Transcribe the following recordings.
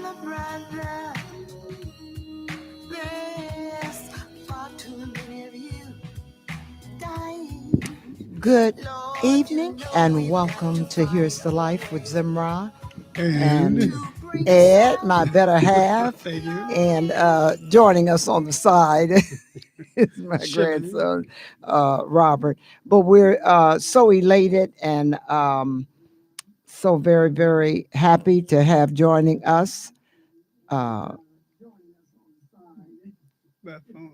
a brother. There's far too many of you dying. Good evening and welcome to Here's the Life with Zemrah and Ed, my better half. Thank you. And joining us on the side is my grandson, Robert. But we're so elated and so very, very happy to have joining us. By phone.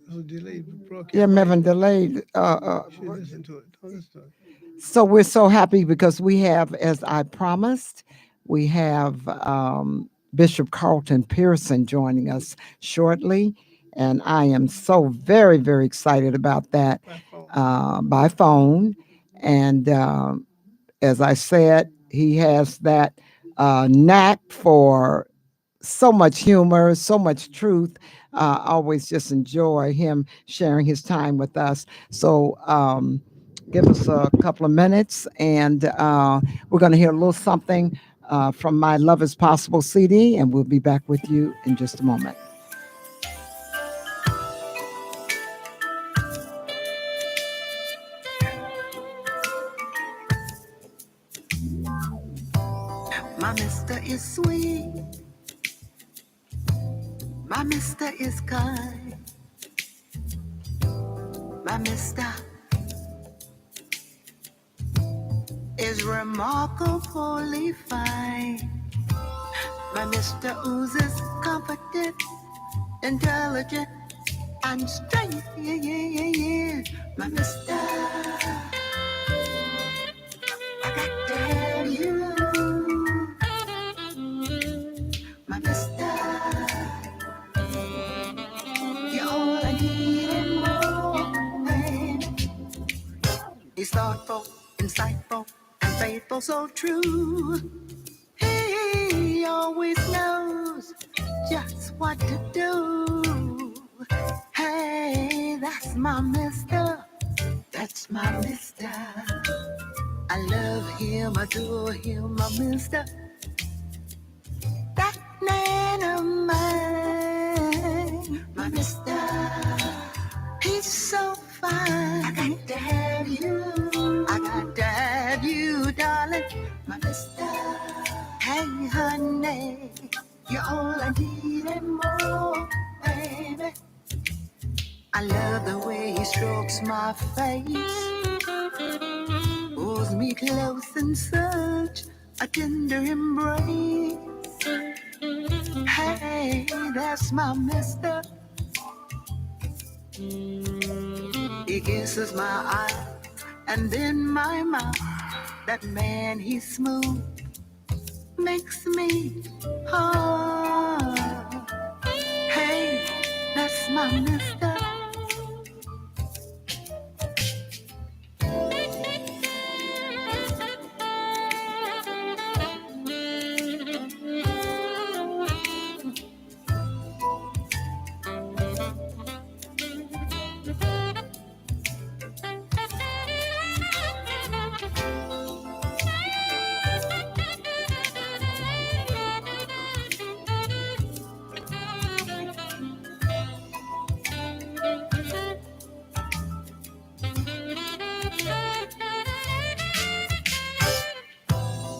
It was delayed broadcast. Yeah, Melvin delayed. Should listen to it. Don't listen to it. So we're so happy because we have, as I promised, we have Bishop Carlton Pearson joining us shortly. And I am so very, very excited about that by phone. And as I said, he has that knack for so much humor, so much truth. Always just enjoy him sharing his time with us. So give us a couple of minutes and we're going to hear a little something from my Love is Possible CD, and we'll be back with you in just a moment. My mister is sweet. My mister is kind. My mister is remarkably fine. My mister oozes confident, intelligent, and straight. Yeah, yeah, yeah, yeah. My mister, I got to have you. My mister, you're all I need and more, baby. He's thoughtful, insightful, and faithful, so true. He always knows just what to do. Hey, that's my mister. That's my mister. I love him, adore him, my mister. That man of mine, my mister. He's so fine. I got to have you. I got to have you, darling, my mister. Hey, honey, you're all I need and more, baby. I love the way he strokes my face, pulls me close in such a tender embrace. Hey, that's my mister. He kisses my eyes and then my mouth. That man, he's smooth, makes me hard. Hey, that's my mister.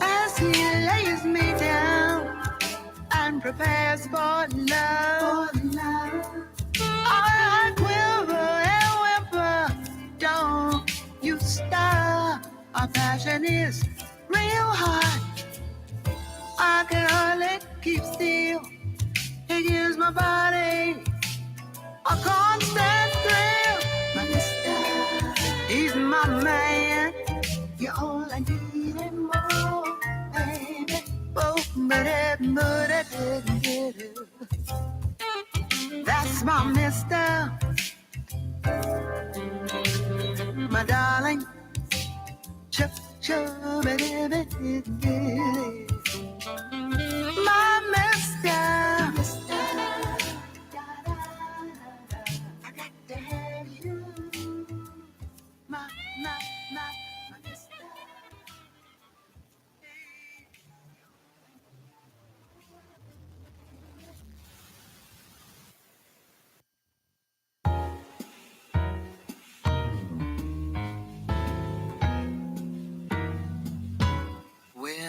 As he lays me down and prepares for love, I quiver and whimper. Don't you stop. Our passion is real hot. I can hardly keep still. He gives my body a constant thrill. My mister, he's my man. You're all I need and more, baby. Oh, that's my mister, my darling. Chup, chup, baby. My mister. I got to have you. My mister.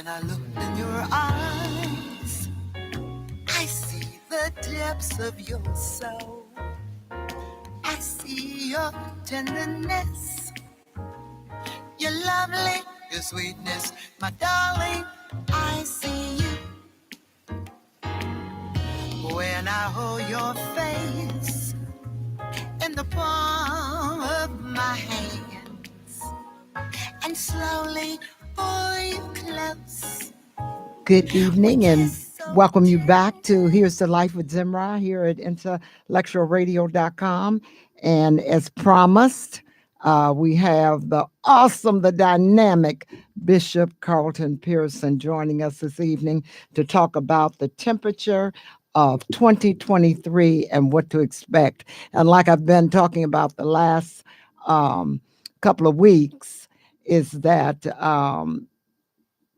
When I look in your eyes, I see the depths of your soul. I see your tenderness, your lovely, your sweetness, my darling. I see you when I hold your face in the palm of my hands and slowly pull you close. Good evening and welcome you back to Here's the Life with Zemrah here at IntellectualRadio.com. And as promised, we have the awesome, the dynamic Bishop Carlton Pearson joining us this evening to talk about the temperature of 2023 and what to expect. And like I've been talking about the last couple of weeks, is that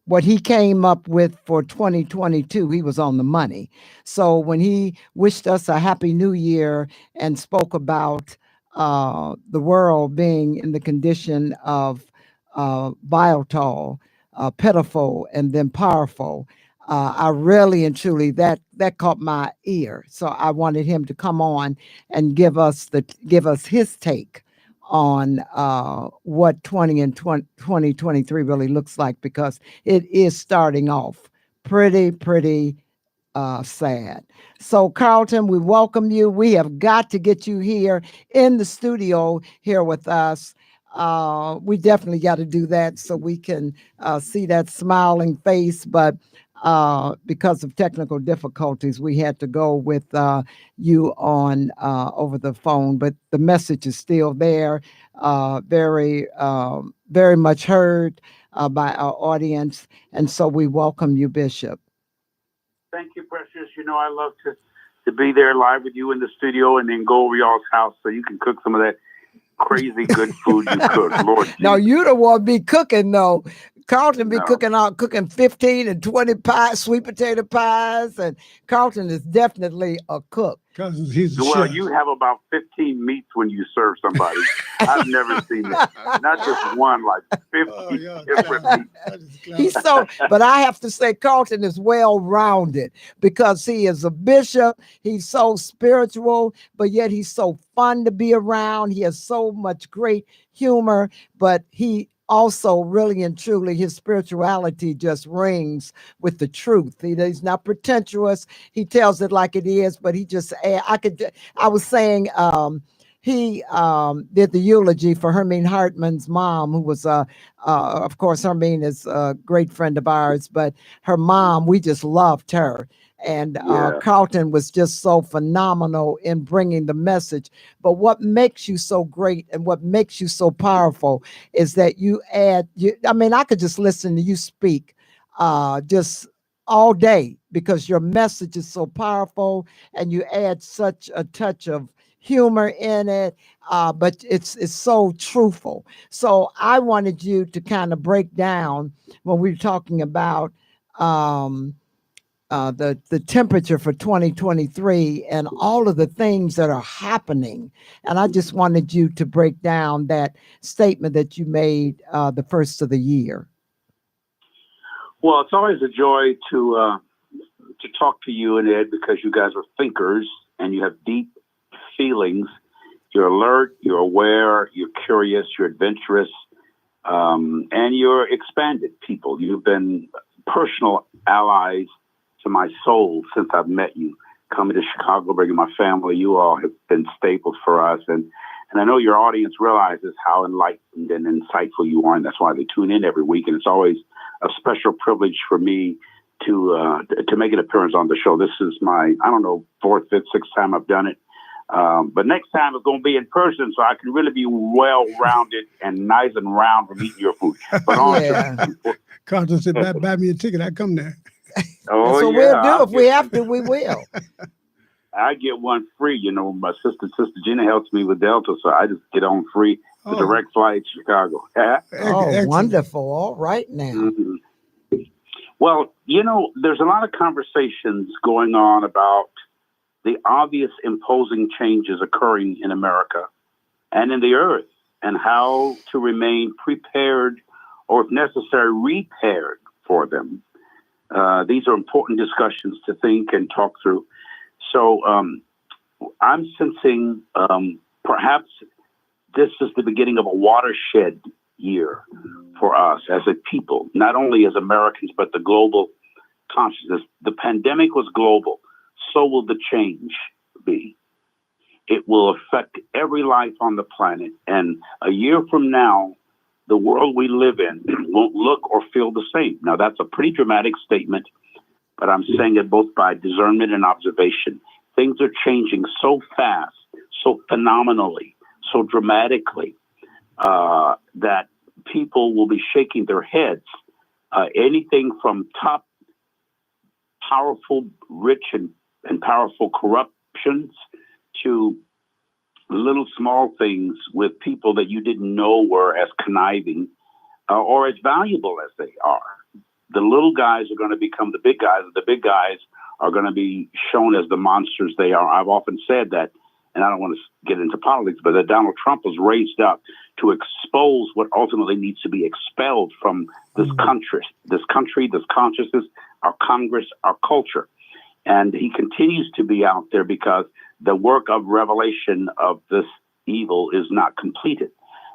what he came up with for 2022, he was on the money. So when he wished us a happy new year and spoke about the world being in the condition of volatile, pitiful, and then powerful, I really and truly that caught my ear. So I wanted him to come on and give us his take on what 2023 really looks like, because it is starting off pretty sad. So Carlton, we welcome you. We have got to get you here in the studio here with us. We definitely got to do that so we can see that smiling face, but because of technical difficulties, we had to go with you on over the phone, but the message is still there, very much heard by our audience. And so we welcome you, Bishop. Thank you, Precious. You know, I love to be there live with you in the studio and then go over y'all's house so you can cook some of that crazy good food you cook. Lord, now you the one be cooking though. Carlton be cooking 15 and 20 pies, sweet potato pies, and Carlton is definitely a cook. He's a well, chef. You have about 15 meats when you serve somebody. I've never seen that. Not just one, like 50 different meats. He's but I have to say Carlton is well-rounded because he is a bishop. He's so spiritual, but yet he's so fun to be around. He has so much great humor, but he also really and truly, his spirituality just rings with the truth. He's not pretentious. He tells it like it is, but he just, I was saying, he did the eulogy for Hermine Hartman's mom, who was, of course, Hermine is a great friend of ours, but her mom, we just loved her. And Carlton was just so phenomenal in bringing the message. But what makes you so great and what makes you so powerful is that you add, I could just listen to you speak just all day because your message is so powerful and you add such a touch of humor in it, but it's so truthful. So I wanted you to kind of break down when we were talking about the temperature for 2023 and all of the things that are happening. And I just wanted you to break down that statement that you made the first of the year. Well, it's always a joy to talk to you and Ed because you guys are thinkers and you have deep feelings. You're alert, you're aware, you're curious, you're adventurous, and you're expanded people. You've been personal allies to my soul since I've met you. Coming to Chicago, bringing my family, you all have been staples for us. And I know your audience realizes how enlightened and insightful you are, and that's why they tune in every week. And it's always a special privilege for me to make an appearance on the show. This is my, fourth, fifth, sixth time I've done it. But next time it's going to be in person so I can really be well-rounded and nice and round from eating your food. But Carlton said, buy me a ticket. I come there. Oh, that's what we'll do. If we have to, we will. I get one free. You know, my sister Gina helps me with Delta, so I just get on free the direct flight to Chicago. Excellent. Wonderful. All right now. Mm-hmm. Well, you know, there's a lot of conversations going on about the obvious imposing changes occurring in America and in the earth and how to remain prepared or, if necessary, repaired for them. These are important discussions to think and talk through. So I'm sensing perhaps this is the beginning of a watershed year for us as a people, not only as Americans, but the global consciousness. The pandemic was global. So will the change be. It will affect every life on the planet. And a year from now, the world we live in won't look or feel the same. Now, that's a pretty dramatic statement, but I'm saying it both by discernment and observation. Things are changing so fast, so phenomenally, so dramatically, that people will be shaking their heads. Anything from top powerful, rich and powerful corruptions to little small things with people that you didn't know were as conniving or as valuable as they are. The little guys are going to become the big guys, and the big guys are going to be shown as the monsters they are. I've often said that, and I don't want to get into politics, but that Donald Trump was raised up to expose what ultimately needs to be expelled from this country, this consciousness, our Congress, our culture. And he continues to be out there because the work of revelation of this evil is not completed.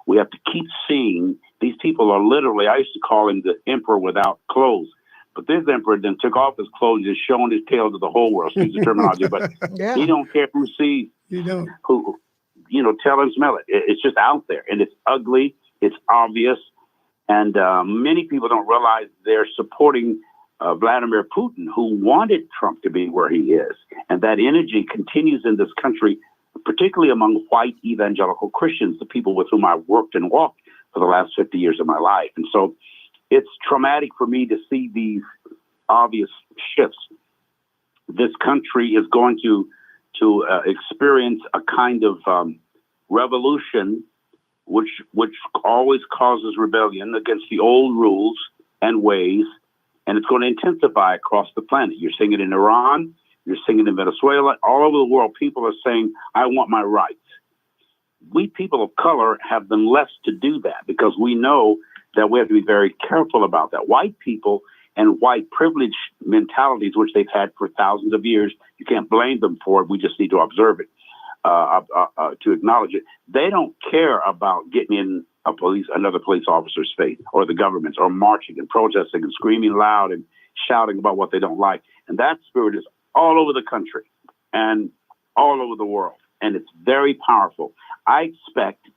We have to keep seeing these people are literally, I used to call him the emperor without clothes. But this emperor then took off his clothes and showing his tail to the whole world. Excuse the terminology, but he don't care who sees, who, tell and smell it. It's just out there, and it's ugly. It's obvious, and many people don't realize they're supporting Vladimir Putin, who wanted Trump to be where he is, and that energy continues in this country, particularly among white evangelical Christians, the people with whom I've worked and walked for the last 50 years of my life, and so. It's traumatic for me to see these obvious shifts. This country is going to experience a kind of revolution, which always causes rebellion against the old rules and ways, and it's going to intensify across the planet. You're seeing it in Iran, you're seeing it in Venezuela, all over the world. People are saying, "I want my rights." We people of color have been less to do that because we know that we have to be very careful about that. White people and white privilege mentalities, which they've had for thousands of years, you can't blame them for it. We just need to observe it, to acknowledge it. They don't care about getting in another police officer's face or the government's or marching and protesting and screaming loud and shouting about what they don't like. And that spirit is all over the country and all over the world. And it's very powerful. I expect,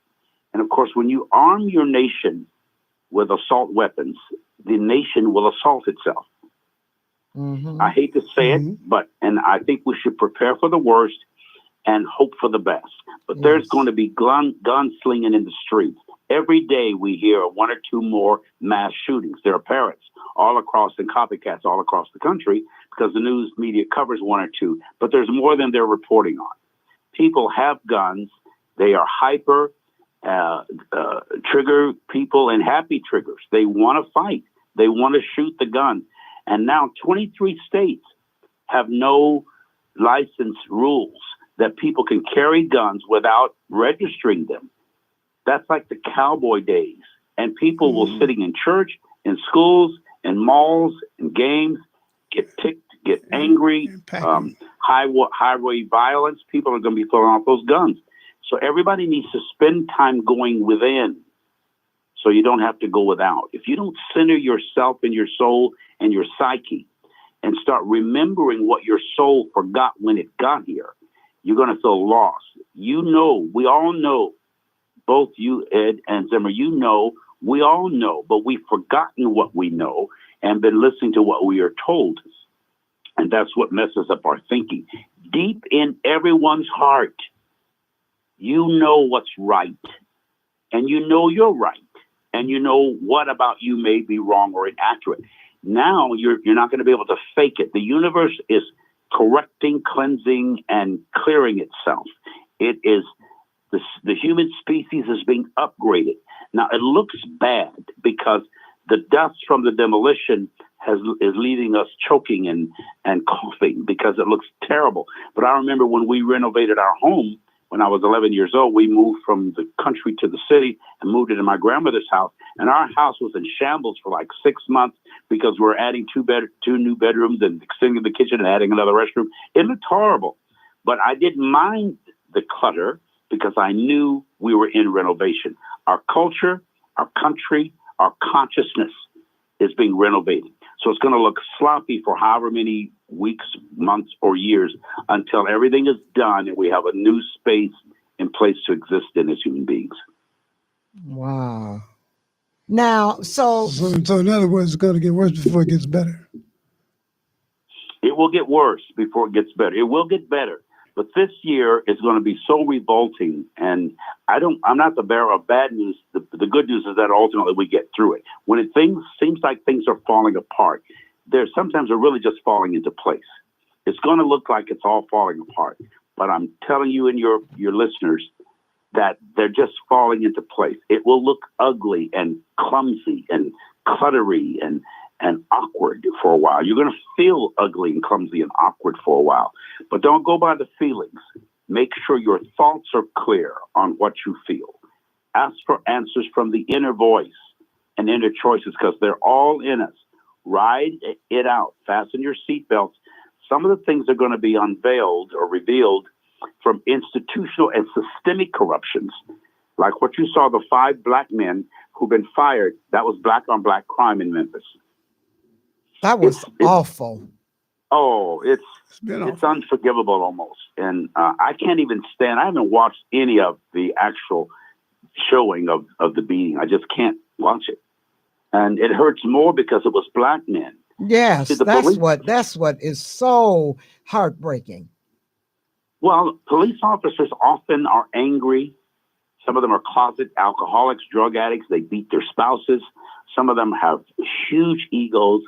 and of course, when you arm your nation with assault weapons, the nation will assault itself. Mm-hmm. I hate to say it, and I think we should prepare for the worst and hope for the best. But there's going to be gunslinging in the streets. Every day we hear one or two more mass shootings. There are parents all across and copycats all across the country because the news media covers one or two, but there's more than they're reporting on. People have guns. They are hyper trigger people and happy triggers. They want to fight. They want to shoot the gun. And now 23 states have no license rules that people can carry guns without registering them. That's like the cowboy days. And people will sitting in church, in schools, in malls, in games, get ticked, get angry, highway violence. People are going to be throwing off those guns. So everybody needs to spend time going within so you don't have to go without. If you don't center yourself and your soul and your psyche and start remembering what your soul forgot when it got here, you're going to feel lost. We all know, both you, Ed, and Zemrah, we all know, but we've forgotten what we know and been listening to what we are told. And that's what messes up our thinking. Deep in everyone's heart, you know what's right, and you know you're right, and you know what about you may be wrong or inaccurate. Now you're not going to be able to fake it. The universe is correcting, cleansing, and clearing itself. It is the human species is being upgraded. Now it looks bad because the dust from the demolition is leaving us choking and coughing because it looks terrible. But I remember when we renovated our home, when I was 11 years old, we moved from the country to the city and moved into my grandmother's house. And our house was in shambles for like 6 months because we're adding two new bedrooms and extending the kitchen and adding another restroom. It looked horrible. But I didn't mind the clutter because I knew we were in renovation. Our culture, our country, our consciousness is being renovated. So it's going to look sloppy for however many weeks, months, or years until everything is done and we have a new space in place to exist in as human beings. Wow. Now, so in other words, it's going to get worse before it gets better. It will get worse before it gets better. It will get better. But this year is going to be so revolting, and I'm not the bearer of bad news. The good news is that ultimately we get through it. When seems like things are falling apart, sometimes they're really just falling into place. It's going to look like it's all falling apart, but I'm telling you and your listeners that they're just falling into place. It will look ugly and clumsy and cluttery and awkward for a while. You're going to feel ugly and clumsy and awkward for a while, but don't go by the feelings. Make sure your thoughts are clear on what you feel. Ask for answers from the inner voice and inner choices because they're all in us. Ride it out. Fasten your seatbelts. Some of the things are going to be unveiled or revealed from institutional and systemic corruptions, like what you saw, the 5 black men who've been fired. That was black on black crime in Memphis. that was awful. Oh, it's unforgivable almost. And I can't even stand. I haven't watched any of the actual showing of the beating. I just can't watch it. And it hurts more because it was black men. Yes, that's what is so heartbreaking. Well, police officers often are angry. Some of them are closet alcoholics, drug addicts. They beat their spouses. Some of them have huge egos,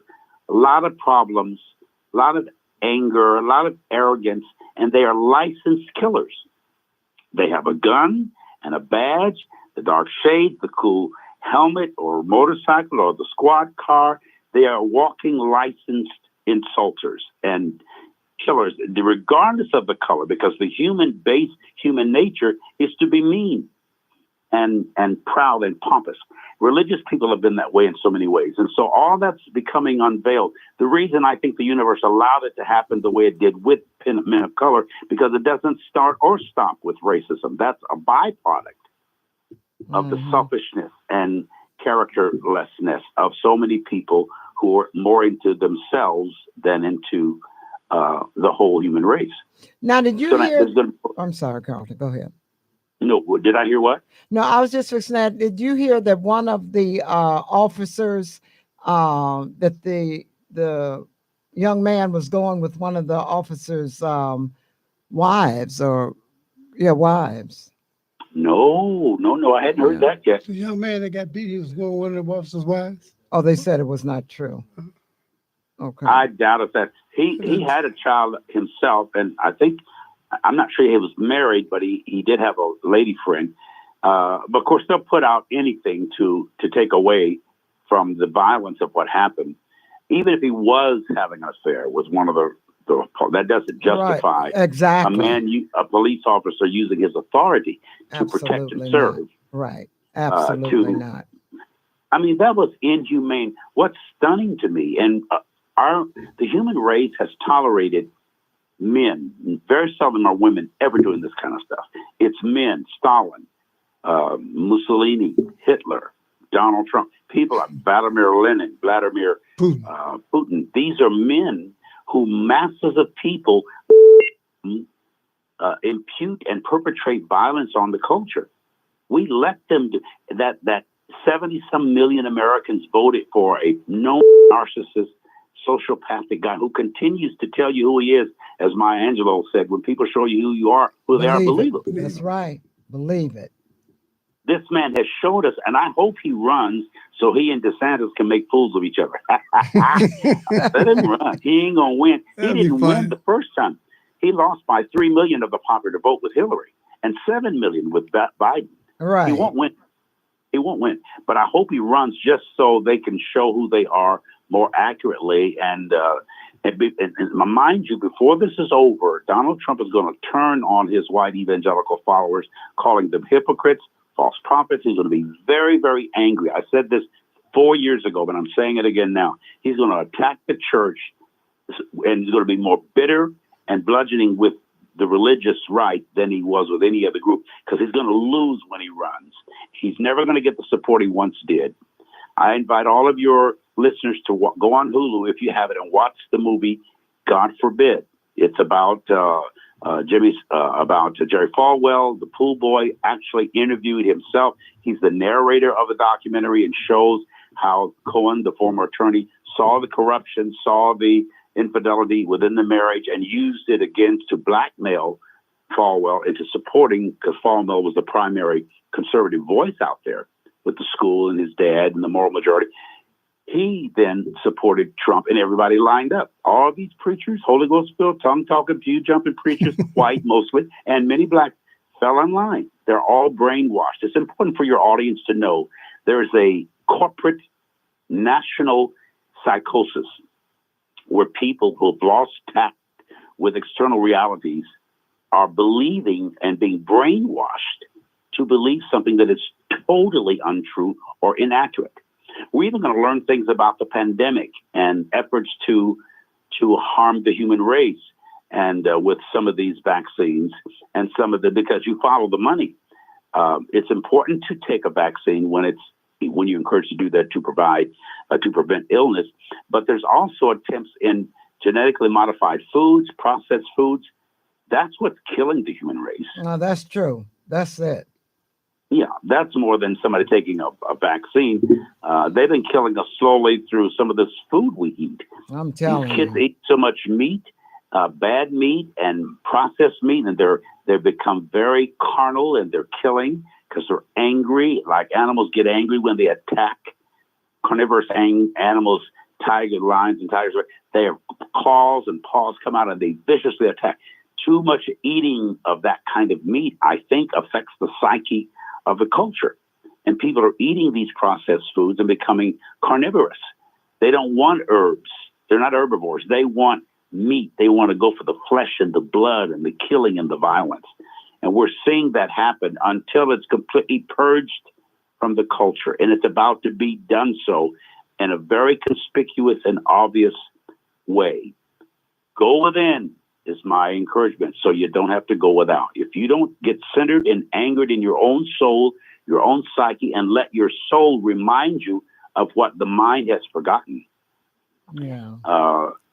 a lot of problems, a lot of anger, a lot of arrogance, and they are licensed killers. They have a gun and a badge, the dark shade, the cool helmet or motorcycle or the squad car. They are walking licensed insulters and killers, regardless of the color, because the human nature is to be mean and proud and pompous. Religious people have been that way in so many ways. And so all that's becoming unveiled. The reason I think the universe allowed it to happen the way it did with men of color, because it doesn't start or stop with racism. That's a byproduct of the selfishness and characterlessness of so many people who are more into themselves than into the whole human race. Now, did you hear? I'm sorry, Carlton. Go ahead. No, did I hear what? No, I was just fixing that. Did you hear that one of the officers, that the young man was going with one of the officers' wives? No, I hadn't heard that yet. The young man that got beat, he was going with one of the officers' wives? Oh, they said it was not true. Okay. I doubt it. That he had a child himself, and I'm not sure he was married, but he did have a lady friend. But of course, they'll put out anything to take away from the violence of what happened. Even if he was having an affair with one of that doesn't justify a police officer using his authority to protect and serve. Not. Right. Absolutely not. I mean, that was inhumane. What's stunning to me, and the human race has tolerated men. Very seldom are women ever doing this kind of stuff. It's men, Stalin, Mussolini, Hitler, Donald Trump, people like Vladimir Lenin, Vladimir Putin. These are men who masses of people impute and perpetrate violence on the culture. We let them do that. 70-some million Americans voted for a known narcissist, sociopathic guy who continues to tell you who he is. As Maya Angelou said, when people show you who you are, who they are, believe it. That's right. Believe it. This man has showed us, and I hope he runs so he and DeSantis can make fools of each other. Let him run. He ain't going to win. He didn't win the first time. He lost by 3 million of the popular vote with Hillary and 7 million with Biden. Right. He won't win. But I hope he runs just so they can show who they are more accurately and And mind you, before this is over, Donald Trump is going to turn on his white evangelical followers, calling them hypocrites, false prophets. He's going to be very, very angry. I said this 4 years ago, but I'm saying it again now. He's going to attack the church, and he's going to be more bitter and bludgeoning with the religious right than he was with any other group, because he's going to lose when he runs. He's never going to get the support he once did. I invite all of your listeners to go on Hulu, if you have it, and watch the movie God Forbid. It's about about Jerry Falwell, the pool boy, actually interviewed himself. He's the narrator of the documentary and shows how Cohen, the former attorney, saw the corruption, saw the infidelity within the marriage, and used it again to blackmail Falwell into supporting, because Falwell was the primary conservative voice out there with the school and his dad and the moral majority. He then supported Trump, and everybody lined up. All these preachers, Holy Ghost filled, tongue-talking, pew-jumping preachers, white mostly, and many black, fell in line. They're all brainwashed. It's important for your audience to know there is a corporate national psychosis where people who have lost tact with external realities are believing and being brainwashed to believe something that is totally untrue or inaccurate. We're even going to learn things about the pandemic and efforts to harm the human race, and with some of these vaccines and some of because you follow the money. It's important to take a vaccine when you're encouraged to do that to prevent illness. But there's also attempts in genetically modified foods, processed foods. That's what's killing the human race. No, that's true. That's it. Yeah, that's more than somebody taking a vaccine. They've been killing us slowly through some of this food we eat. I'm telling These you. kids eat so much meat, bad meat and processed meat, and they've become very carnal, and they're killing because they're angry. Like animals get angry when they attack carnivorous animals, lions and tigers. Their claws and paws come out and they viciously attack. Too much eating of that kind of meat, I think, affects the psyche of the culture. And people are eating these processed foods and becoming carnivorous. They don't want herbs. They're not herbivores. They want meat. They want to go for the flesh and the blood and the killing and the violence. And we're seeing that happen until it's completely purged from the culture. And it's about to be done so in a very conspicuous and obvious way. Go within is my encouragement, so you don't have to go without. If you don't get centered and angered in your own soul, your own psyche, and let your soul remind you of what the mind has forgotten, Yeah.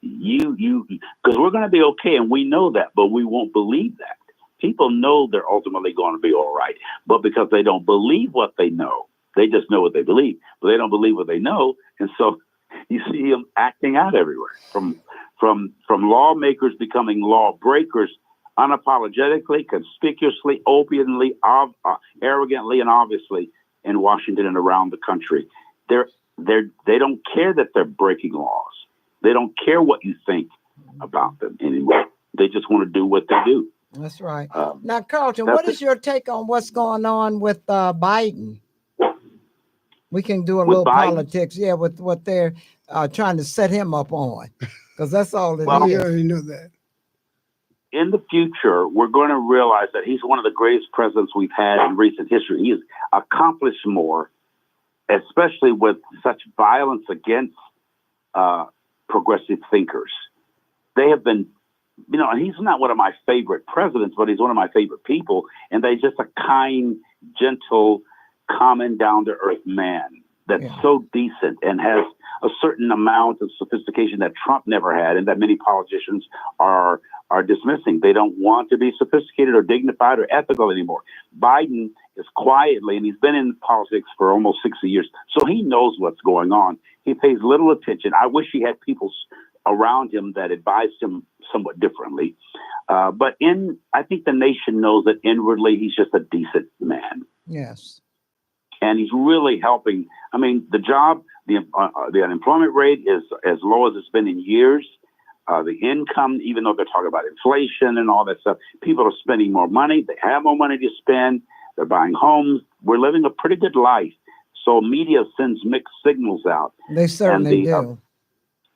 Because we're going to be okay, and we know that, but we won't believe that. People know they're ultimately going to be all right, but because they don't believe what they know, they just know what they believe, but they don't believe what they know, and so you see them acting out everywhere, from lawmakers becoming lawbreakers, unapologetically, conspicuously, openly, arrogantly, and obviously in Washington and around the country. They don't care that they're breaking laws. They don't care what you think about them anymore. They just want to do what they do. That's right. Now, Carlton, that's what is your take on what's going on with Biden? We can do a With little Biden? politics, with what they're trying to set him up on, because that's all it Well, is. you already know that. In the future, we're going to realize that he's one of the greatest presidents we've had in recent history. He has accomplished more, especially with such violence against progressive thinkers. They have been, and he's not one of my favorite presidents, but he's one of my favorite people. And they're just a kind, gentle, common, down-to-earth man that's so decent and has a certain amount of sophistication that Trump never had, and that many politicians are dismissing. They don't want to be sophisticated or dignified or ethical anymore. Biden is quietly, and he's been in politics for almost 60 years, so he knows what's going on. He pays little attention. I wish he had people around him that advised him somewhat differently. But I think the nation knows that inwardly he's just a decent man. Yes. And he's really helping. I mean, the unemployment rate is as low as it's been in years. The income, even though they're talking about inflation and all that stuff, people are spending more money. They have more money to spend. They're buying homes. We're living a pretty good life. So media sends mixed signals out. They certainly do.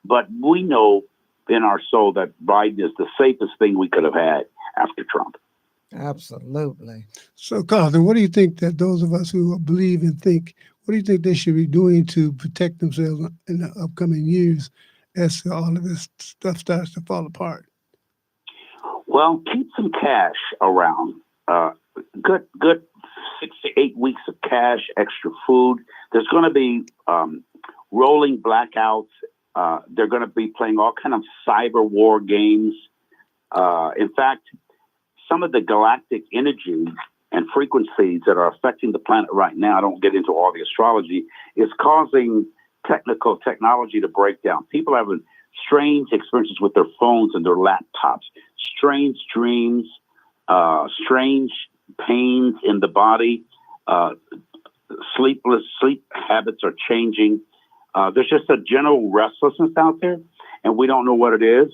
But we know in our soul that Biden is the safest thing we could have had after Trump. Absolutely. So, Carlton, what do you think that those of us who believe and think, what do you think they should be doing to protect themselves in the upcoming years as all of this stuff starts to fall apart? Well, keep some cash around. Good 6 to 8 weeks of cash, extra food. There's going to be rolling blackouts. They're going to be playing all kind of cyber war games. In fact, some of the galactic energy and frequencies that are affecting the planet right now, I don't get into all the astrology, is causing technology to break down. People are having strange experiences with their phones and their laptops, strange dreams, strange pains in the body, sleep habits are changing. There's just a general restlessness out there, and we don't know what it is.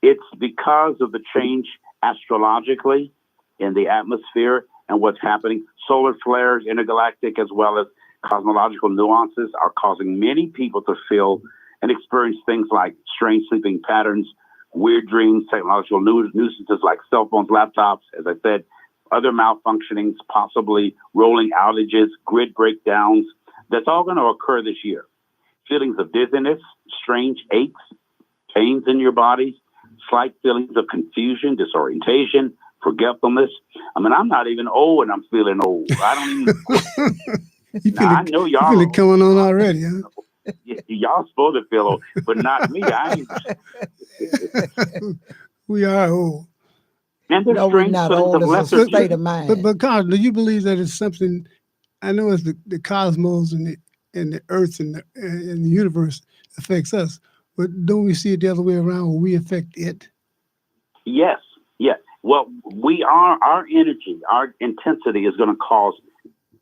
It's because of the change astrologically in the atmosphere and what's happening. Solar flares, intergalactic, as well as cosmological nuances are causing many people to feel and experience things like strange sleeping patterns, weird dreams, technological nuisances like cell phones, laptops, as I said, other malfunctionings, possibly rolling outages, grid breakdowns. That's all going to occur this year. Feelings of dizziness, strange aches, pains in your body, slight feelings of confusion, disorientation, forgetfulness. I mean, I'm not even old and I'm feeling old. I don't even. I know y'all. You feel it coming on already, huh? Y'all supposed to feel old, but not me. We are old. And there's No, we're strange not feelings old. of It's a lethargy. state of mind. But Carl, do you believe that it's something? I know it's the cosmos and the earth and the universe affects us, but don't we see it the other way around where we affect it? Yes. Well, our energy, our intensity is going to cause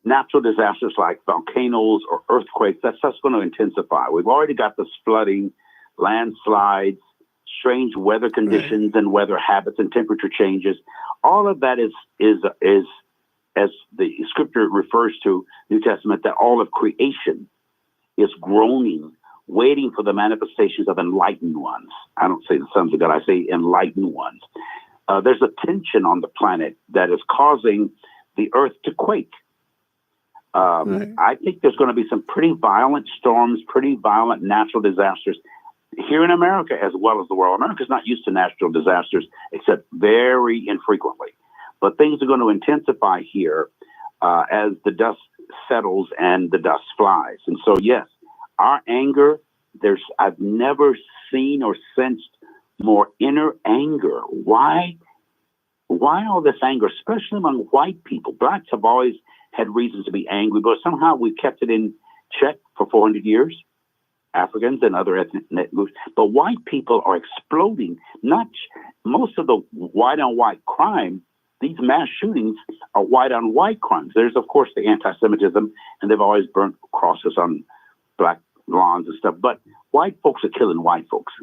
natural disasters like volcanoes or earthquakes. That's just going to intensify. We've already got this flooding, landslides, strange weather conditions and weather habits and temperature changes. All of that is as the scripture refers to, New Testament, that all of creation is groaning, waiting for the manifestations of enlightened ones. I don't say the sons of God, I say enlightened ones. There's a tension on the planet that is causing the earth to quake. I think there's going to be some pretty violent storms, pretty violent natural disasters here in America as well as the world. America's not used to natural disasters except very infrequently. But things are going to intensify here as the dust settles and the dust flies. And so, yes, our anger, I've never seen or sensed more inner anger. Why all this anger, especially among white people? Blacks have always had reasons to be angry, but somehow we've kept it in check for 400 years, Africans and other ethnic groups. But white people are exploding. Most of the white-on-white crime, these mass shootings are white-on-white crimes. There's, of course, the anti-Semitism, and they've always burnt crosses on black lawns and stuff. But white folks are killing white folks.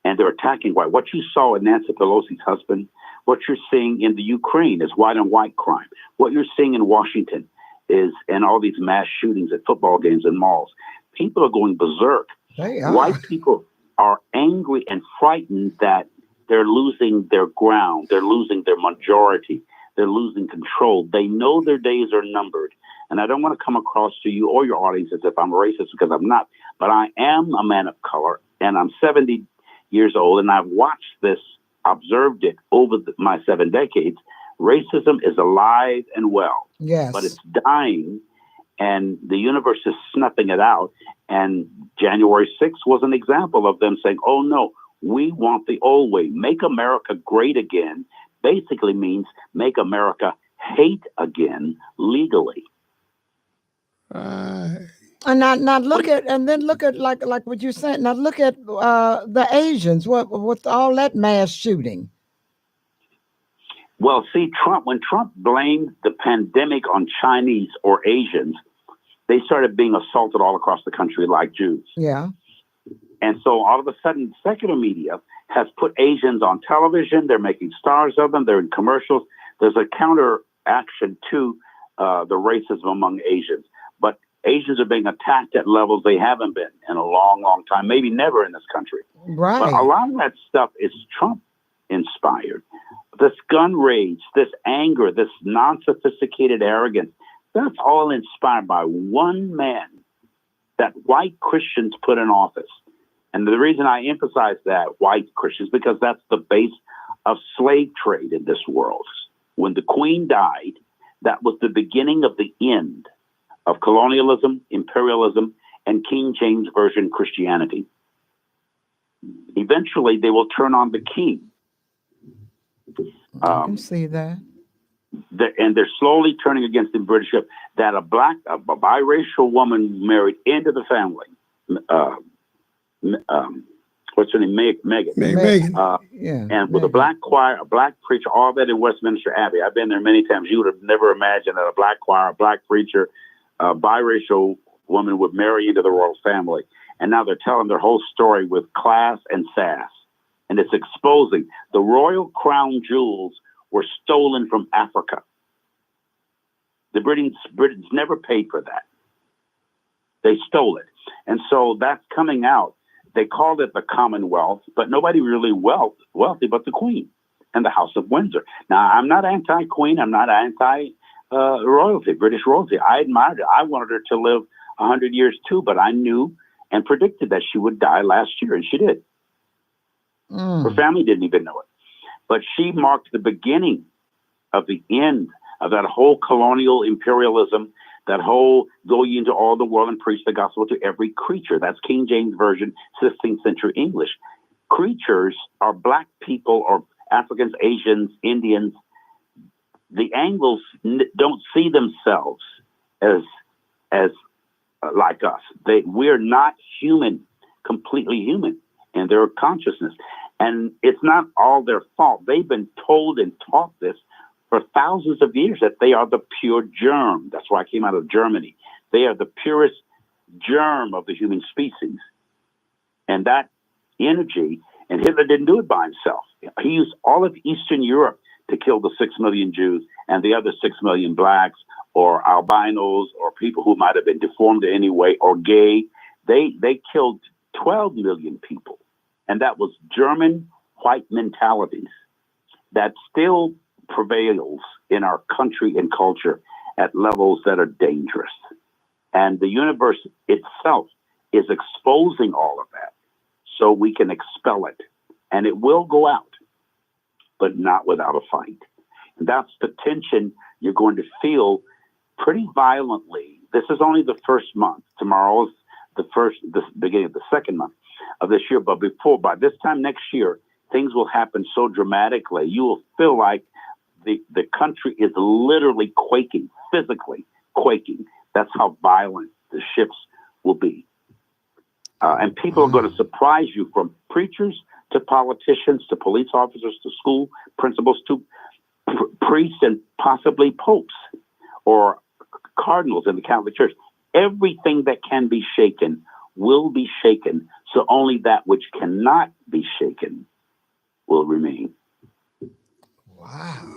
And they're attacking white. What you saw in Nancy Pelosi's husband, what you're seeing in the Ukraine is white-on-white crime. What you're seeing in Washington is, and all these mass shootings at football games and malls, people are going berserk. They are. White people are angry and frightened that they're losing their ground. They're losing their majority. They're losing control. They know their days are numbered. And I don't want to come across to you or your audience as if I'm racist, because I'm not. But I am a man of color, and I'm 70 years old, and I've watched this, observed it over my 7 decades. Racism is alive and well. Yes. But it's dying, and the universe is snuffing it out. And January 6th was an example of them saying, oh, no, we want the old way. Make America great again basically means make America hate again legally. And now look at like what you're saying. Now look at the Asians. What with all that mass shooting? Well, see, when Trump blamed the pandemic on Chinese or Asians, they started being assaulted all across the country like Jews. Yeah. And so all of a sudden, secular media has put Asians on television. They're making stars of them. They're in commercials. There's a counteraction to the racism among Asians. But Asians are being attacked at levels they haven't been in a long, long time, maybe never in this country. Right. But a lot of that stuff is Trump inspired. This gun rage, this anger, this non-sophisticated arrogance, that's all inspired by one man that white Christians put in office. And the reason I emphasize that, white Christians, because that's the base of slave trade in this world. When the Queen died, that was the beginning of the end of colonialism, imperialism, and King James Version Christianity. Eventually, they will turn on the king. I can see that. And they're slowly turning against the British. That a biracial woman married into the family. What's her name? Megan. Megan. And with a black choir, a black preacher, all that in Westminster Abbey. I've been there many times. You would have never imagined that a black choir, a black preacher, a biracial woman would marry into the royal family. And now they're telling their whole story with class and sass. And it's exposing the royal crown jewels were stolen from Africa. The Britons never paid for that. They stole it. And so that's coming out. They called it the Commonwealth, but nobody really wealthy but the Queen and the House of Windsor. Now, I'm not anti-Queen. I'm not anti-royalty, British royalty. I admired her. I wanted her to live 100 years too, but I knew and predicted that she would die last year, and she did. Her family didn't even know it. But she marked the beginning of the end of that whole colonial imperialism, that whole go ye into all the world and preach the gospel to every creature. That's King James Version, 16th century English. Creatures are black people or Africans, Asians, Indians. The Anglos don't see themselves as like us. We're not human, completely human in their consciousness. And it's not all their fault. They've been told and taught this for thousands of years, that they are the pure germ. That's why I came out of Germany. They are the purest germ of the human species. And that energy, and Hitler didn't do it by himself. He used all of Eastern Europe to kill the 6 million Jews and the other 6 million blacks or albinos or people who might have been deformed in any way or gay. They killed 12 million people. And that was German white mentalities that still prevails in our country and culture at levels that are dangerous. And the universe itself is exposing all of that so we can expel it. And it will go out, but not without a fight. And that's the tension you're going to feel pretty violently. This is only the first month. Tomorrow is the beginning of the second month of this year. But by this time next year, things will happen so dramatically. You will feel like the country is literally quaking, physically quaking. That's how violent the shifts will be. And people are going to surprise you, from preachers to politicians to police officers to school principals to priests and possibly popes or cardinals in the Catholic Church. Everything that can be shaken will be shaken. So only that which cannot be shaken will remain. Wow.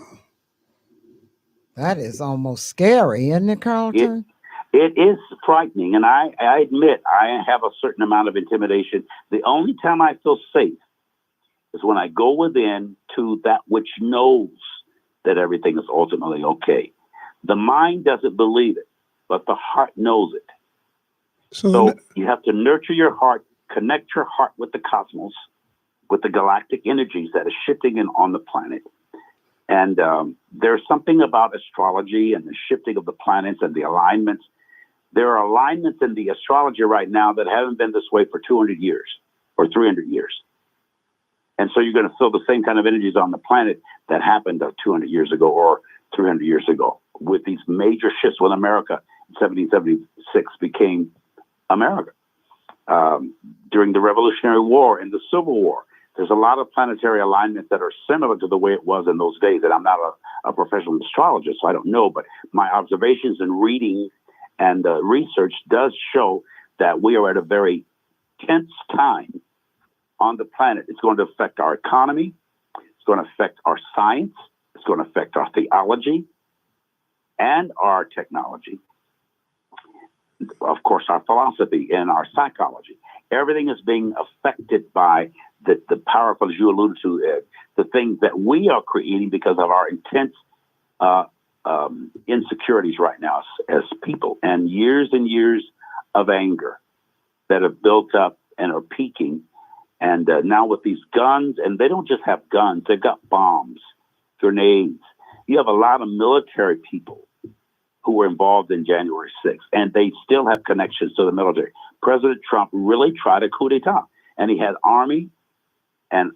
That is almost scary, isn't it, Carlton? It is frightening. And I admit I have a certain amount of intimidation. The only time I feel safe is when I go within to that which knows that everything is ultimately okay. The mind doesn't believe it, but the heart knows it. So you have to nurture your heart, connect your heart with the cosmos, with the galactic energies that are shifting in on the planet. And there's something about astrology and the shifting of the planets and the alignments. There are alignments in the astrology right now that haven't been this way for 200 years or 300 years. And so you're going to feel the same kind of energies on the planet that happened 200 years ago or 300 years ago, with these major shifts when America in 1776 became America. During the Revolutionary War and the Civil War, there's a lot of planetary alignments that are similar to the way it was in those days. And I'm not a professional astrologist, so I don't know, but my observations and reading and research does show that we are at a very tense time on the planet. It's going to affect our economy. It's going to affect our science. It's going to affect our theology and our technology. of course, our philosophy and our psychology. Everything is being affected by the powerful, as you alluded to, the things that we are creating because of our intense insecurities right now as people, and years of anger that have built up and are peaking. And now with these guns, and they don't just have guns, they've got bombs, grenades. You have a lot of military people who were involved in January 6th, and they still have connections to the military. President Trump really tried a coup d'etat, and he had army and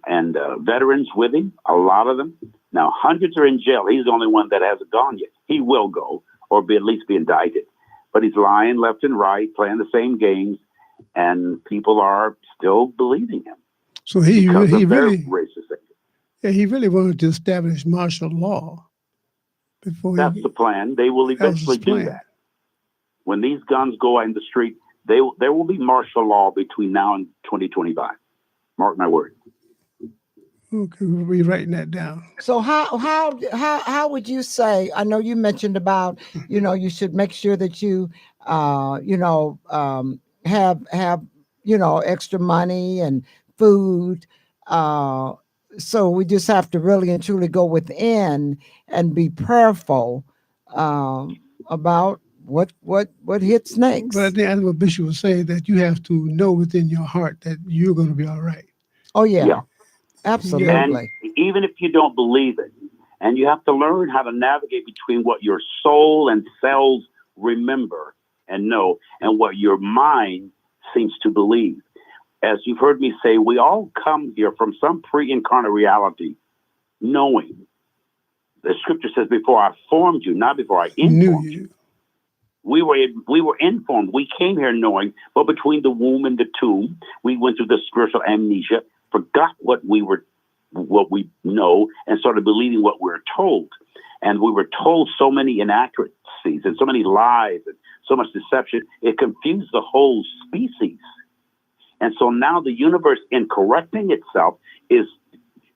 veterans with him, a lot of them. Now, hundreds are in jail. He's the only one that hasn't gone yet. He will go, or at least be indicted. But he's lying left and right, playing the same games, and people are still believing him. So he really racist things. Yeah, he really wanted to establish martial law before. That's the plan. They will eventually do that. When these guns go out in the street, there will be martial law between now and 2025. Mark my word. Okay, we'll be writing that down. So how would you say? I know you mentioned about you should make sure that you have extra money and food. So we just have to really and truly go within and be prayerful about what hits next. But I think that's what Bishop was saying, that you have to know within your heart that you're going to be all right. Oh yeah. Absolutely. And even if you don't believe it, and you have to learn how to navigate between what your soul and cells remember and know and what your mind seems to believe. As you've heard me say, we all come here from some pre-incarnate reality, knowing. The scripture says, before I formed you, not before I informed you. We were informed. We came here knowing, but between the womb and the tomb, we went through the spiritual amnesia, forgot what we know, and started believing what we were told. And we were told so many inaccuracies and so many lies and so much deception, it confused the whole species. And so now the universe, in correcting itself, is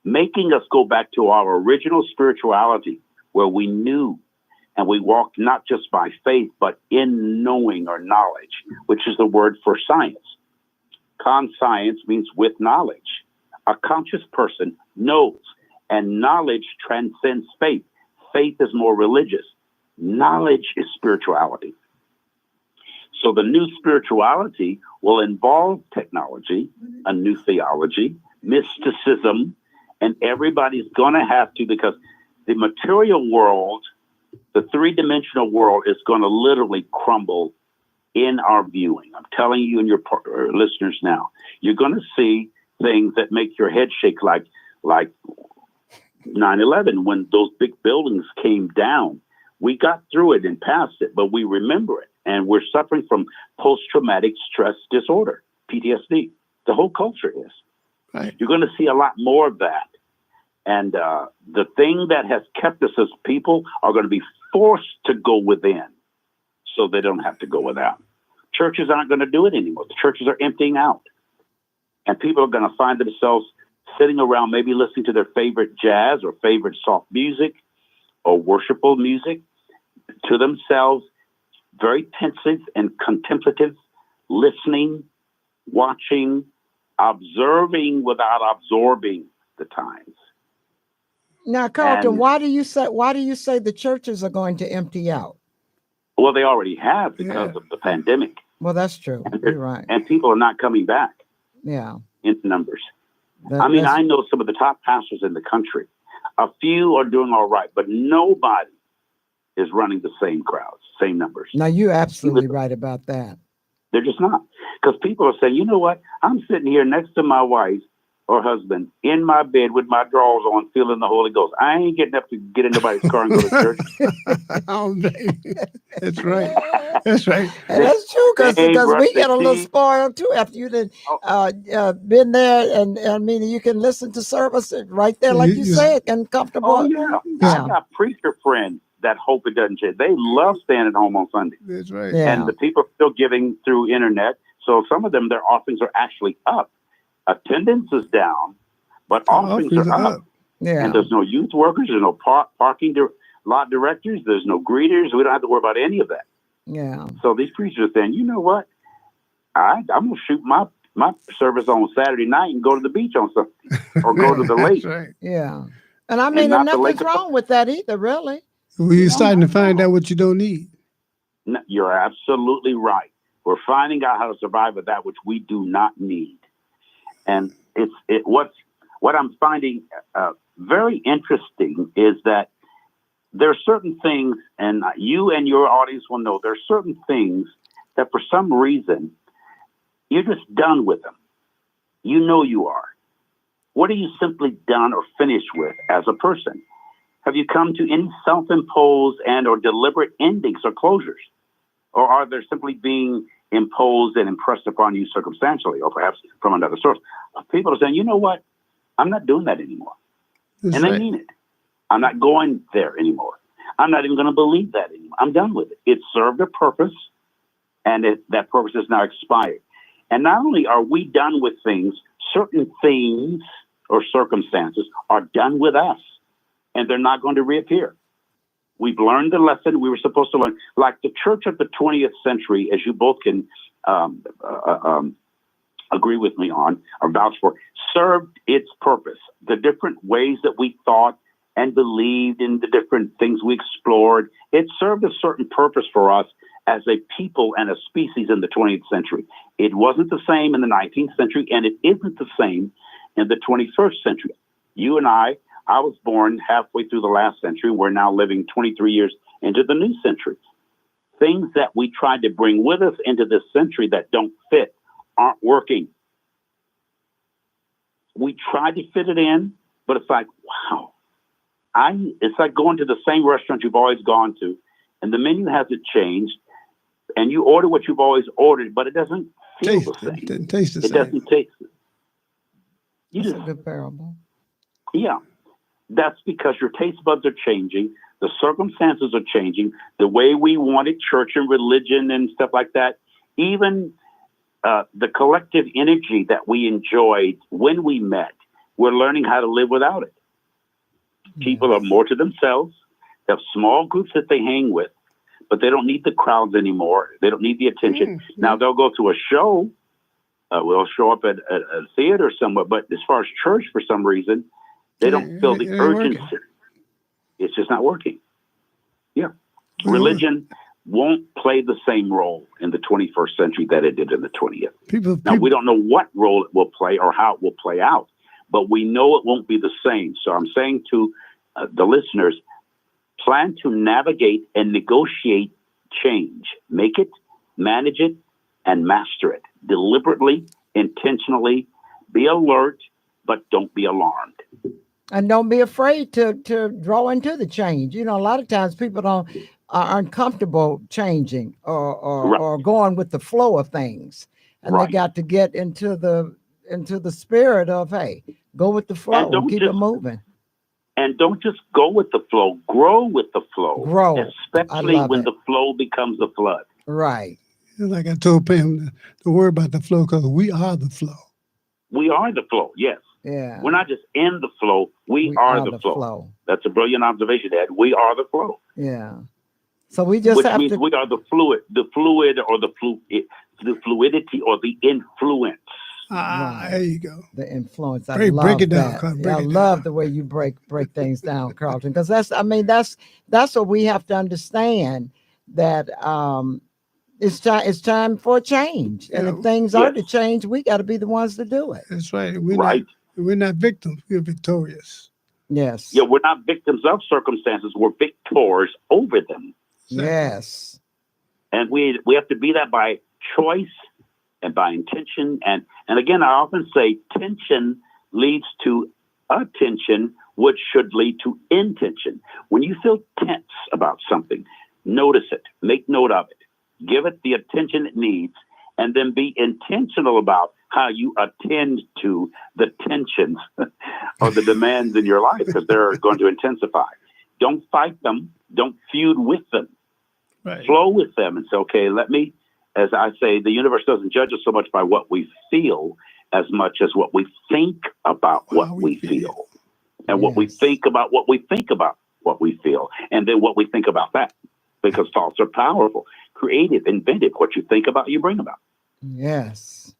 making us go back to our original spirituality, where we knew and we walked not just by faith, but in knowing or knowledge, which is the word for science. Conscience means with knowledge. A conscious person knows, and knowledge transcends faith. Faith is more religious. Knowledge is spirituality. So the new spirituality will involve technology, a new theology, mysticism, and everybody's going to have to, because the material world, the three-dimensional world, is going to literally crumble in our viewing. I'm telling you and your listeners now, you're going to see things that make your head shake, like 9/11, when those big buildings came down. We got through it and passed it, but we remember it. And we're suffering from post-traumatic stress disorder, PTSD. The whole culture is. Right. You're going to see a lot more of that. And the thing that has kept us as people are going to be forced to go within so they don't have to go without. Churches aren't going to do it anymore. The churches are emptying out. And people are going to find themselves sitting around, maybe listening to their favorite jazz or favorite soft music or worshipful music to themselves, very pensive and contemplative, listening, watching, observing without absorbing the times. Now, Carlton, why do you say the churches are going to empty out? Well, they already have because of the pandemic. Well, that's true. You're right. And people are not coming back. Yeah. In numbers. I know some of the top pastors in the country. A few are doing all right, but nobody is running the same crowds, same numbers. Now, you're absolutely right about that. They're just not. Because people are saying, you know what? I'm sitting here next to my wife or husband in my bed with my drawers on, feeling the Holy Ghost. I ain't getting up to get in nobody's car and go to church. Oh, baby. That's right. That's right. And that's true, because we get a little spoiled too after you've been there, and I mean, you can listen to service right there, like you said, and comfortable. Oh, yeah. I got preacher friends that hope it doesn't change. They love staying at home on Sunday. That's right. Yeah. And the people are still giving through internet. So some of them, their offerings are actually up. Attendance is down, but offerings are up. Yeah. And there's no youth workers, there's no parking lot directors, there's no greeters. We don't have to worry about any of that. Yeah. So these preachers are saying, you know what? I'm going to shoot my service on Saturday night and go to the beach on Sunday or go to the lake. That's right. Yeah. And I And mean, and not the nothing's lake. wrong with that either, really. Well, you're No, starting no, to find no. out what you don't need. No, you're absolutely right. We're finding out how to survive with that which we do not need. And what I'm finding very interesting is that there are certain things, and you and your audience will know, there are certain things that for some reason you're just done with them. You know you are. What are you simply done or finished with as a person? Have you come to any self-imposed and or deliberate endings or closures? Or are they simply being imposed and impressed upon you circumstantially or perhaps from another source? People are saying, you know what? I'm not doing that anymore. That's And they right. mean it. I'm not going there anymore. I'm not even going to believe that anymore. I'm done with it. It served a purpose, and that purpose is now expired. And not only are we done with things, certain things or circumstances are done with us, and they're not going to reappear. We've learned the lesson we were supposed to learn. Like the church of the 20th century, as you both can agree with me on or vouch for, served its purpose. The different ways that we thought and believed in the different things we explored, it served a certain purpose for us as a people and a species in the 20th century. It wasn't the same in the 19th century, and it isn't the same in the 21st century. You and I was born halfway through the last century. We're now living 23 years into the new century. Things that we tried to bring with us into this century that don't fit aren't working. We tried to fit it in, but it's like, wow. It's like going to the same restaurant you've always gone to, and the menu hasn't changed, and you order what you've always ordered, but it doesn't feel the same. It doesn't taste the It same. doesn't taste it. That's a good parable. Yeah. That's because your taste buds are changing. The circumstances are changing. The way we wanted church and religion and stuff like that, even the collective energy that we enjoyed when we met, we're learning how to live without it. People are more to themselves. They have small groups that they hang with, but they don't need the crowds anymore. They don't need the attention. Now they'll go to a show. We'll show up at a theater somewhere, but as far as church, for some reason, they don't feel the urgency. It's just not working. Yeah. Religion won't play the same role in the 21st century that it did in the 20th. Now, we don't know what role it will play or how it will play out, but we know it won't be the same. So I'm saying to the listeners, plan to navigate and negotiate change. Make it, manage it, and master it. Deliberately, intentionally, be alert, but don't be alarmed. And don't be afraid to draw into the change. You know, a lot of times people aren't comfortable changing or going with the flow of things. And they got to get into the spirit of, hey, go with the flow and keep it moving. And don't just go with the flow, grow with the flow. Grow. Especially when the flow becomes a flood. Right. Like I told Pam, don't worry about the flow because we are the flow. We are the flow, yes. Yeah. We're not just in the flow, we are the flow. That's a brilliant observation, Ed. We are the flow. Yeah. So we just have means we are the fluid or the fluidity or the influence. There you go. The influence. Break it down. I love the way you break things down, Carlton, because that's what we have to understand, that it's time for a change. And if things are to change, we got to be the ones to do it. That's right. We're not victims. We're victorious. Yes. Yeah, we're not victims of circumstances. We're victors over them. Yes. And we have to be that by choice and by intention. And again, I often say tension leads to attention, which should lead to intention. When you feel tense about something, notice it, make note of it, give it the attention it needs, and then be intentional about how you attend to the tensions or the demands in your life, because they're going to intensify. Don't fight them. Don't feud with them. Right. Flow with them and say, okay, let me, as I say, the universe doesn't judge us so much by what we feel as much as what we think about what we feel. And what we think about what we think about what we feel. And then what we think about that. Because thoughts are powerful. creative, inventive. What you think about, you bring about. Yes.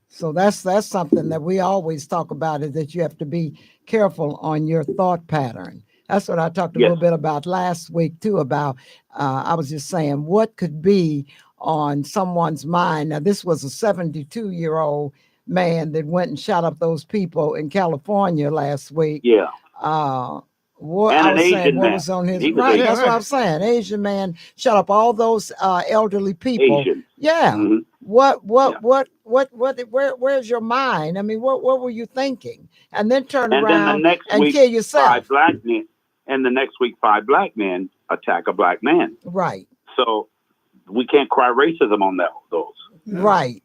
So that's something that we always talk about, is that you have to be careful on your thought pattern. That's what I talked a little bit about last week too, about I was just saying what could be on someone's mind. Now, this was a 72-year-old man that went and shot up those people in California last week. Yeah. What And I an was saying, Asian what man. was on his He was right? Asian. That's what I'm saying. Asian man shot up all those elderly people. Asian. Yeah. Mhm. Where's your mind? I mean, what were you thinking? And then turn And then the around next and week, kill yourself. 5 black men. And the next week, 5 black men attack a black man. Right. So we can't cry racism on those. Right.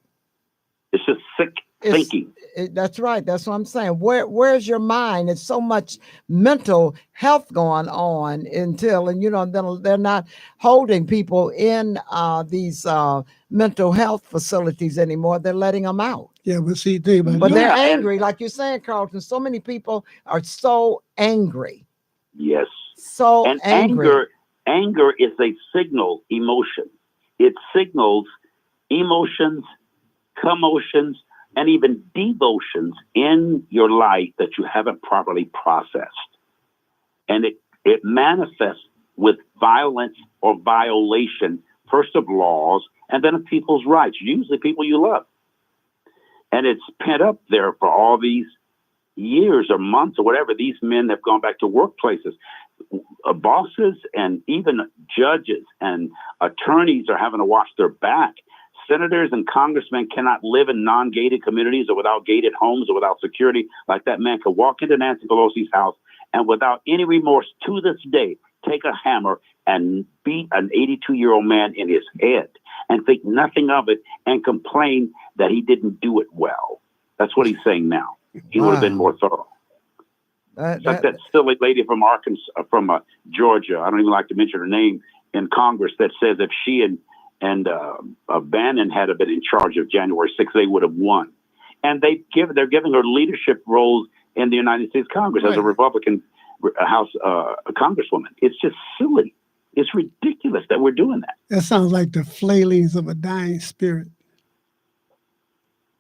It's just sick thinking. That's right. That's what I'm saying. Where's your mind? It's so much mental health going on and they're not holding people in these mental health facilities anymore. They're letting them out. Yeah, but see, think about But it. they're angry, like you're saying, Carlton. So many people are so angry. Yes. So And angry. anger is a signal emotion. It signals emotions, commotions, and even devotions in your life that you haven't properly processed. And it manifests with violence or violation, first of laws, and then of people's rights, usually people you love. And it's pent up there for all these years or months or whatever. These men have gone back to workplaces. Bosses and even judges and attorneys are having to watch their back. Senators and congressmen cannot live in non-gated communities or without gated homes or without security. Like that man could walk into Nancy Pelosi's house and without any remorse to this day, take a hammer and beat an 82-year-old man in his head and think nothing of it and complain that he didn't do it well. That's what he's saying now. He would have been more thorough. Like that silly lady from Arkansas, from Georgia. I don't even like to mention her name in Congress, that says if she and Bannon had been in charge of January 6th, they would have won. And they're giving her leadership roles in the United States Congress as a Republican House Congresswoman. It's just silly. It's ridiculous that we're doing that. That sounds like the flailings of a dying spirit.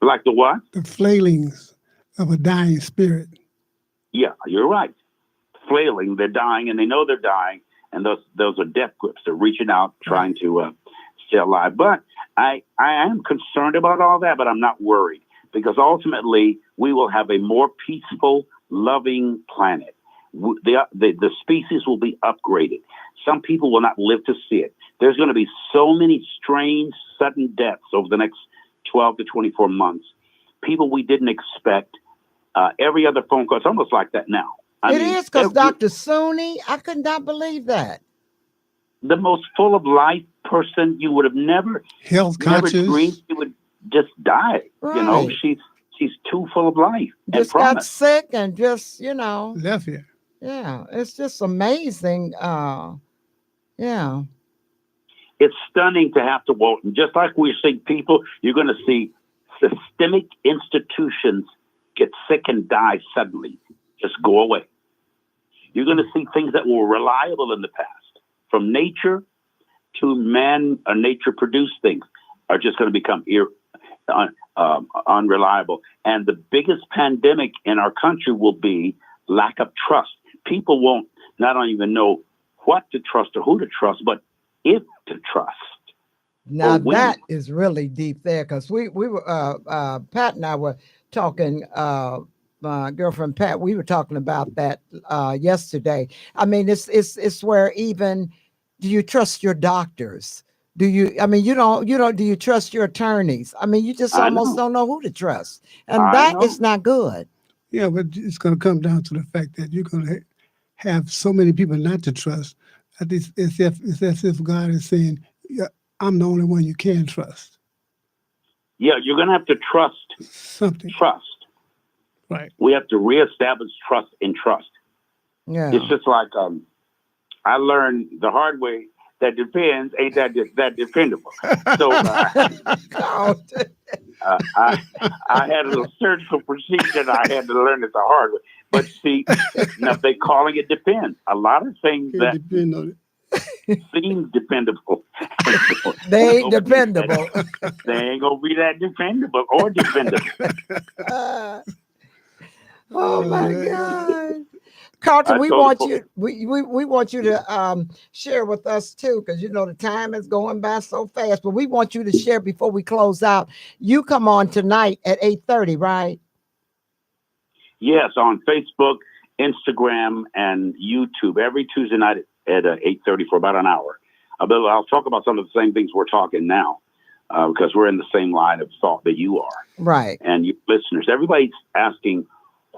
Like the what? The flailings of a dying spirit. Yeah, you're right. Flailing, they're dying, and they know they're dying, and those are death grips. They're reaching out, trying to stay alive. But I am concerned about all that, but I'm not worried, because ultimately we will have a more peaceful, loving planet. The species will be upgraded. Some people will not live to see it. There's going to be so many strange, sudden deaths over the next 12 to 24 months. People we didn't expect. Every other phone call, it's almost like that now. It is, because Dr. Suni, I could not believe that. The most full of life person you would have never dreamed she would just die. Right. You know, she's too full of life. Just got sick and just, left here. Yeah, it's just amazing. Yeah. It's stunning to have to walk. Just like we're seeing people, you're going to see systemic institutions get sick and die suddenly, just go away. You're going to see things that were reliable in the past, from nature to man, nature-produced things, are just going to become unreliable. And the biggest pandemic in our country will be lack of trust. People won't not even know what to trust or who to trust, but if to trust. Now that is really deep there, because we were Pat and I were talking, my girlfriend Pat, we were talking about that yesterday. I mean, it's where even, do you trust your doctors? Do you trust your attorneys? I mean, you just almost don't know who to trust. And that is not good. Yeah, but it's going to come down to the fact that you're going to have so many people not to trust. It's as if God is saying, yeah, I'm the only one you can trust. Yeah, you're going to have to trust something. Trust. Right. We have to reestablish trust in trust. Yeah. It's just like I learned the hard way. That depends. Ain't that dependable? So I had a surgical procedure and I had to learn it the hard way. But see, now they're calling it depends. A lot of things that depend on it. seem dependable. They ain't dependable. They ain't gonna be that dependable or dependable. Oh my God. Carlton, we want you we want you to share with us too, because you know the time is going by so fast, but we want you to share before we close out. You come on tonight at 8:30, right? Yes, on Facebook, Instagram, and YouTube every Tuesday night at 8:30 for about an hour. I'll talk about some of the same things we're talking now because we're in the same line of thought that you are. Right. And you listeners, everybody's asking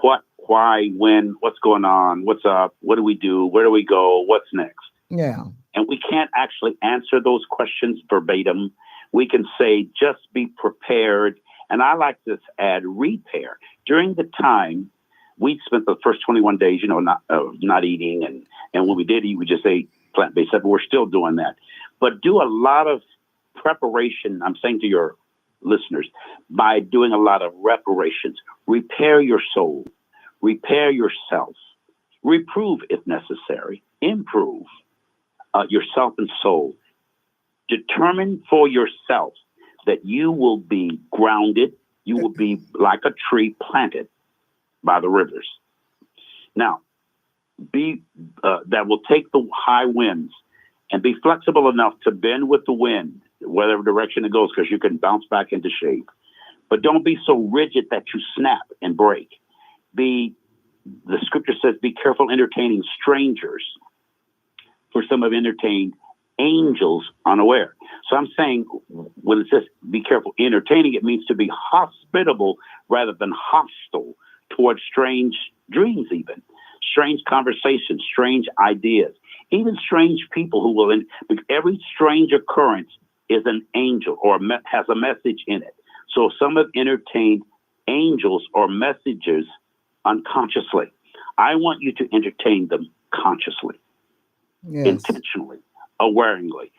what, why, when, what's going on, what's up, what do we do, where do we go, what's next? Yeah. And we can't actually answer those questions verbatim. We can say, just be prepared. And I like to add repair. During the time, we spent the first 21 days, not eating. And when we did eat, we just ate plant-based stuff. But we're still doing that. But do a lot of preparation, I'm saying to your listeners, by doing a lot of reparations. Repair your soul. Repair yourself. Reprove if necessary. Improve yourself and soul. Determine for yourself that you will be grounded. You will be like a tree planted by the rivers. Now, that will take the high winds and be flexible enough to bend with the wind, whatever direction it goes, because you can bounce back into shape. But don't be so rigid that you snap and break. The scripture says, be careful entertaining strangers, for some have entertained angels unaware. So I'm saying when it says be careful entertaining, it means to be hospitable rather than hostile towards strange dreams, even strange conversations, strange ideas, even strange people who will, every strange occurrence is an angel or has a message in it. So some have entertained angels or messages unconsciously. I want you to entertain them consciously, intentionally, awaringly.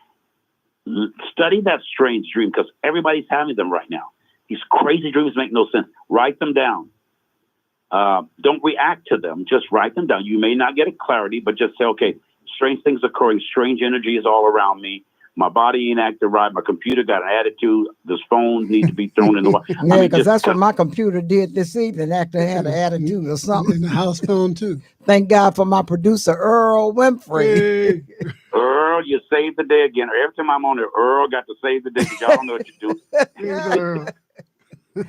Study that strange dream because everybody's having them right now. These crazy dreams make no sense. Write them down. Don't react to them. Just write them down. You may not get a clarity, but just say, okay, strange things occurring. Strange energy is all around me. My body ain't acting right. My computer got an attitude. This phone needs to be thrown in the water. Yeah, because that's what my computer did this evening. Actually had an attitude or something. And the house phone too. Thank God for my producer, Earl Winfrey. Hey. Earl, you saved the day again. Every time I'm on there, Earl got to save the day because y'all don't know what you do.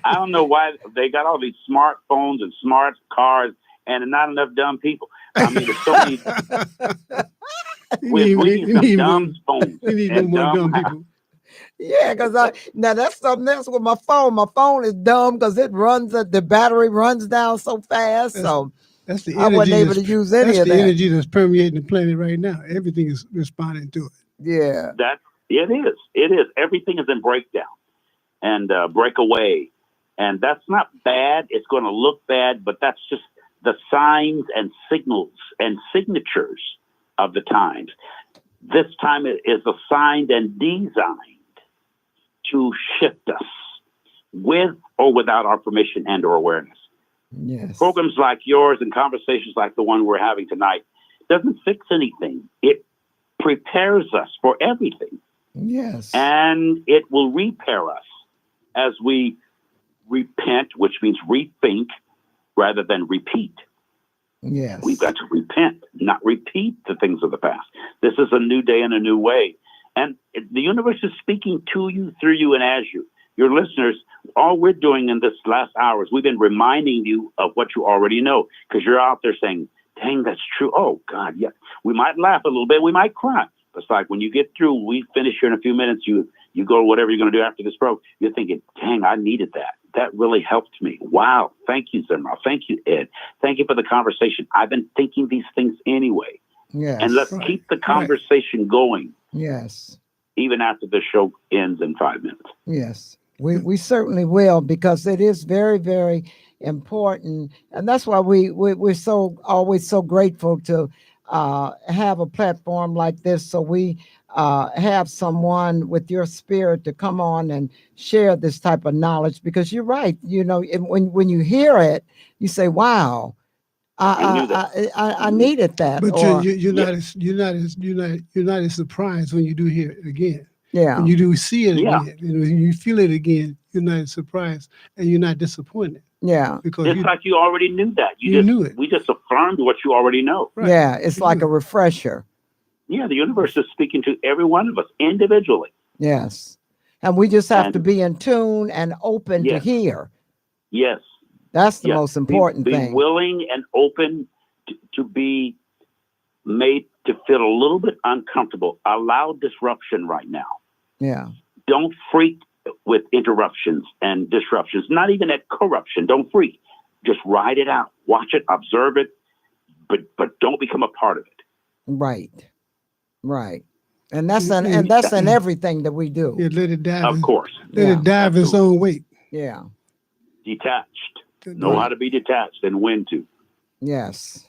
I don't know why they got all these smartphones and smart cars and not enough dumb people. I mean, there's so many. We need dumb phones. We need more dumb people. Yeah, because now that's something else with my phone. My phone is dumb because the battery runs down so fast. That's the energy. I wasn't able to use any of that. That's the energy that's permeating the planet right now. Everything is responding to it. Yeah. It is. It is. Everything is in breakdown and breakaway. And that's not bad. It's going to look bad, but that's just the signs and signals and signatures of the times. This time it is assigned and designed to shift us with or without our permission and or awareness. Yes. Programs like yours and conversations like the one we're having tonight doesn't fix anything. It prepares us for everything. Yes. And it will repair us as we repent, which means rethink rather than repeat. Yes. We've got to repent, not repeat the things of the past. This is a new day and a new way. And the universe is speaking to you, through you, and as you. Your listeners, all we're doing in this last hour is we've been reminding you of what you already know, because you're out there saying, dang, that's true. Oh, God, yeah. We might laugh a little bit. We might cry. It's like when you get through, we finish here in a few minutes, you go whatever you're going to do after this program, you're thinking, dang, I needed that. That really helped me. Wow. Thank you, Zemrah. Thank you, Ed. Thank you for the conversation. I've been thinking these things anyway. Yes. And let's keep the conversation going. Yes. Even after the show ends in 5 minutes. Yes. We certainly will, because it is very, very important. And that's why we're always so grateful to have a platform like this. So we have someone with your spirit to come on and share this type of knowledge, because you're right. You know, when you hear it, you say, wow, You knew that. I needed that. But or, you're not as surprised when you do hear it again. yeah, When you do see it Yeah. again, and when you feel it again, you're not as surprised and you're not disappointed yeah, because It's like you already knew that. you knew it. We just affirmed what you already know. Right. yeah. It's You like knew a it. refresher. Yeah, the universe is speaking to every one of us individually. Yes, and we just have And to be in tune and open to yes, hear. yes, That's the yes. most important Be thing. willing and open to be made to feel a little bit uncomfortable. Allow disruption right now. Yeah, Don't freak with interruptions and disruptions, not even at corruption. Don't freak. Just ride it out. Watch it, observe it, but don't become a part of it. right, right. And that's And- in everything that we do. Yeah, let it dive. Of course. Let it dive its absolutely. own weight. Yeah. Detached. Know how to be detached and when to. Yes.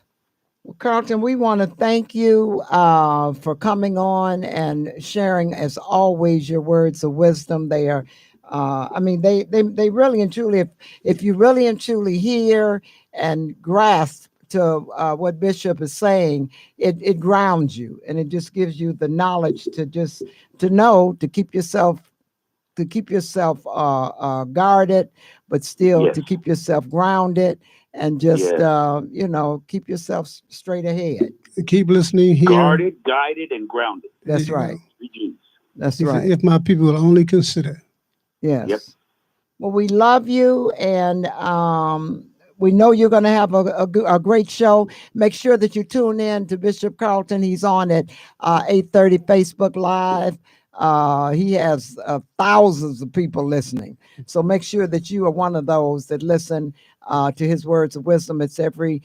Well, Carlton, we want to thank you for coming on and sharing, as always, your words of wisdom. They are, they really and truly, if you really and truly hear and grasp to what Bishop is saying, it grounds you, and it just gives you the knowledge to know to keep yourself guarded, but still Yes. to keep yourself grounded, and just Yes. keep yourself straight ahead. Keep listening here. Guarded, guided, and grounded. That's There you right. go. 3 Gs. That's He said, right. if my people will only consider. Yes. Yep. Well, we love you, and we know you're going to have a great show. Make sure that you tune in to Bishop Carlton. He's on at 8:30 Facebook Live. He has thousands of people listening. So make sure that you are one of those that listen to his words of wisdom. It's every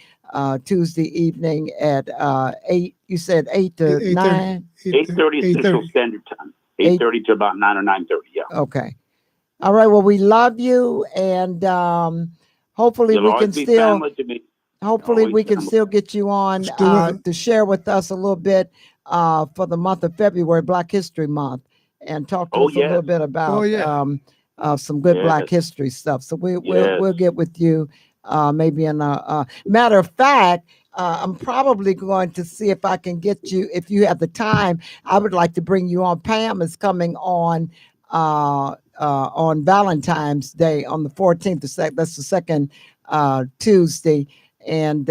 Tuesday evening at 8. You said 8 to 8:30. 9? 8:30 Central Standard Time. 8:30 to about 9 or 9:30. Yeah. Okay. All right. Well, we love you, and hopefully You'll we always can be still family to me. hopefully Always we can family. still get you on Stuart. to share with us a little bit for the month of February, Black History Month, and talk to Oh, us a little yes. bit about yeah. some good Black Yes. history stuff. So we'll Yes. get with you maybe in a matter of fact. I'm probably going to see if I can get you, if you have the time. I would like to bring you on. Pam is coming on Valentine's Day on the 14th. That's the second Tuesday. And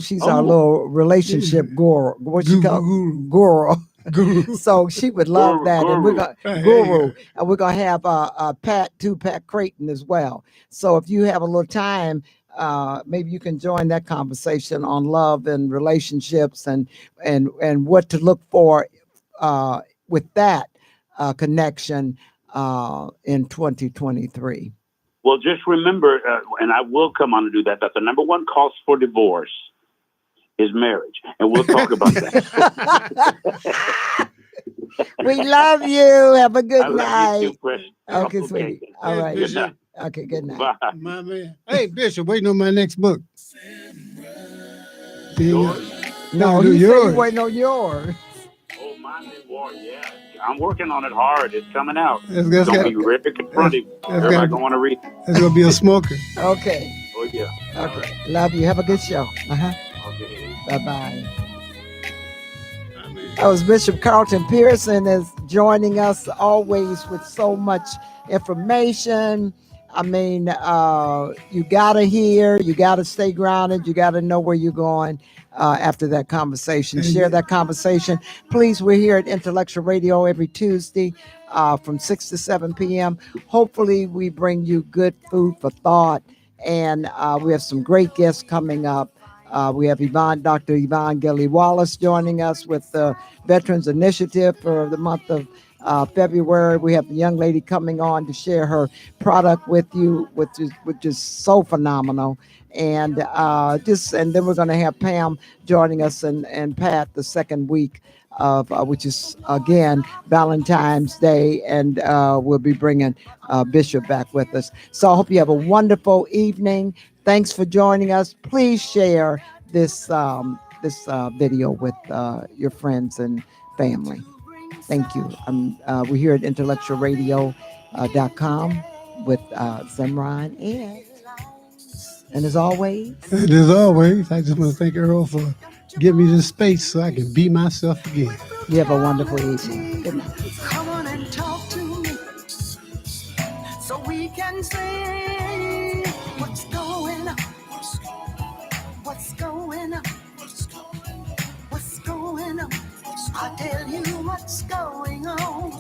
she's our Oh. little relationship guru. What she call guru. Guru. So she would love Guru, that, and we're guru. gonna Right, there you guru, go. and we're gonna have Pat Creighton as well. So if you have a little time, maybe you can join that conversation on love and relationships, and what to look for with that connection in 2023. Well, just remember, and I will come on and do that the number one cause for divorce is marriage. And we'll talk about that. We love you. Have a good I love night. you too, Precious. Okay, sweetie. All right. Good night. Okay, good night. Bye. My man. Hey, Bishop, waiting on my next book. Yours? No, do he said yours. he waiting on yours. Oh, my new war, yeah. I'm working on it hard. It's coming out. That's It's going to be very confronting. Everybody gotta be- going to want to read it. That's going to be a smoker. Okay. Oh, yeah. All Okay. right. Love you. Have a good show. Okay. Bye-bye. That was Bishop Carlton Pearson is joining us always with so much information. I mean, you got to hear, you got to stay grounded, you got to know where you're going after that conversation. Share that conversation. Please, we're here at Intellectual Radio every Tuesday from 6 to 7 p.m. Hopefully, we bring you good food for thought, and we have some great guests coming up. We have Dr. Yvonne Gilly Wallace joining us with the Veterans Initiative for the month of February. We have a young lady coming on to share her product with you, which is so phenomenal. And then we're going to have Pam joining us and Pat the second week of which is again Valentine's Day, and we'll be bringing Bishop back with us. So I hope you have a wonderful evening. Thanks for joining us. Please share this video with your friends and family. Thank you. We're here at IntellectualRadio.com with Zemrah and Ed. And as always, And as always, I just want to thank Earl for giving me this space so I can be myself again. you have a wonderful evening. Good night. Come on and talk to me so we can see what's going on. What's going on? What's going on? I'll tell you what's going on.